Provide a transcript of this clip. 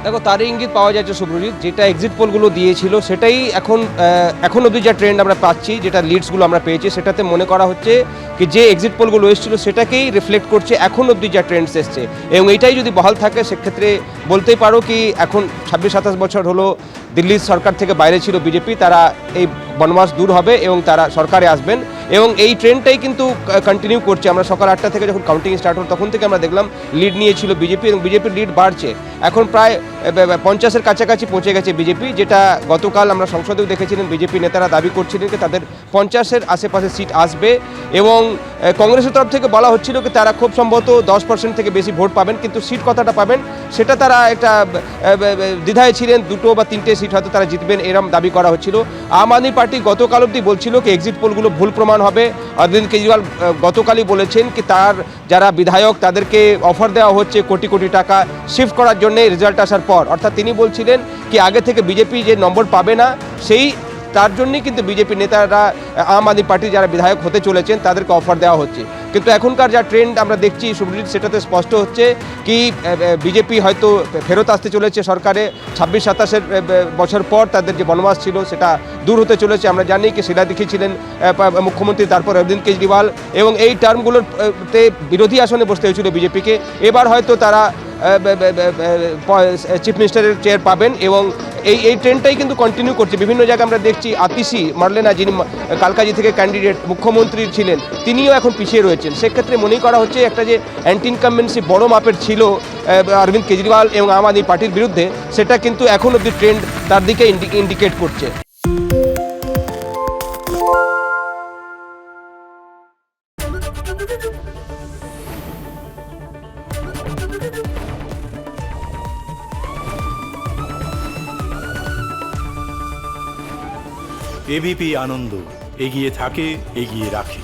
দেখো তারই ইঙ্গিত পাওয়া যাচ্ছে শুভ্রজিৎ, যেটা এক্সিট পোলগুলো দিয়েছিল সেটাই এখন অবধি যা ট্রেন্ড আমরা পাচ্ছি, যেটা লিডসগুলো আমরা পেয়েছি, সেটাতে মনে করা হচ্ছে কি যে এক্সিট পোলগুলো এসেছিল সেটাকেই রিফ্লেক্ট করছে এখন অবধি যা ট্রেন্ডস এসছে। এবং এইটাই যদি বহাল থাকে সেক্ষেত্রে বলতেই পারো কি এখন 26-27 বছর হলো দিল্লির সরকার থেকে বাইরে ছিল বিজেপি, তারা এই বনবাস দূর হবে এবং তারা সরকারে আসবেন। এবং এই ট্রেন্ডটাই কিন্তু কন্টিনিউ করছে। আমরা সকাল 8টা থেকে যখন কাউন্টিং স্টার্ট হলো তখন থেকে আমরা দেখলাম লিড নিয়েছিল বিজেপি এবং বিজেপির লিড বাড়ছে। এখন প্রায় 50-এর কাছাকাছি পৌঁছে গেছে বিজেপি, যেটা গতকাল আমরা সংসদেও দেখেছিলেন বিজেপি নেতারা দাবি করছিলেন যে তাদের 50-এর আশেপাশে সিট আসবে। এবং কংগ্রেসের তরফ থেকে বলা হচ্ছিল কি তারা খুব সম্ভবত 10% থেকে বেশি ভোট পাবেন, কিন্তু সিট কথাটা পাবেন সেটা তারা একটা দ্বিধায় ছিলেন, 2 বা 3টে সিট হয়তো তারা জিতবেন এরম দাবি করা হচ্ছিল। আম আদমি পার্টি গতকাল অবধি বলছিল কি এক্সিট পোলগুলো ভুল প্রমাণ হবে। অরবিন্দ কেজরিওয়াল গতকালই বলেছেন কি তার যারা বিধায়ক তাদেরকে অফার দেওয়া হচ্ছে কোটি কোটি টাকা শিফট করার জন্য রেজাল্ট আসার পর। অর্থাৎ তিনি বলছিলেন কি আগে থেকে বিজেপি যে নম্বর পাবে না সেই তার জন্যই কিন্তু বিজেপি নেতারা আম আদমি পার্টির যারা বিধায়ক হতে চলেছেন তাদেরকে অফার দেওয়া হচ্ছে। কিন্তু এখনকার যা ট্রেন্ড আমরা দেখছি শুভজিৎ, সেটাতে স্পষ্ট হচ্ছে কি বিজেপি হয়তো ফেরত আসতে চলেছে সরকারে। 26-27 বছর পর তাদের যে বনবাস ছিল সেটা দূর হতে চলেছে। আমরা জানি কি শিলা দেখিয়েছিলেন মুখ্যমন্ত্রী, তারপর অরবিন্দ কেজরিওয়াল, এবং এই টার্মগুলোতে বিরোধী আসনে বসতে হয়েছিল বিজেপিকে। এবার হয়তো তারা চিফ মিনিস্টারের চেয়ার পাবেন এবং এই ট্রেন্ডটাই কিন্তু কন্টিনিউ করছে। বিভিন্ন জায়গায় আমরা দেখছি আতিশি মার্লেনা, যিনি কালকাজি থেকে ক্যান্ডিডেট মুখ্যমন্ত্রী ছিলেন, তিনিও এখন পিছিয়ে রয়েছেন। সেক্ষেত্রে মনেই করা হচ্ছে একটা যে অ্যান্টি ইনকামবেন্সি বড় মাপের ছিল অরবিন্দ কেজরিওয়াল এবং আম আদমি পার্টির বিরুদ্ধে, সেটা কিন্তু এখন অব্দি ট্রেন্ড তার দিকে ইন্ডিকেট করছে। এবিপি আনন্দ, এগিয়ে থাকে, এগিয়ে রাখে।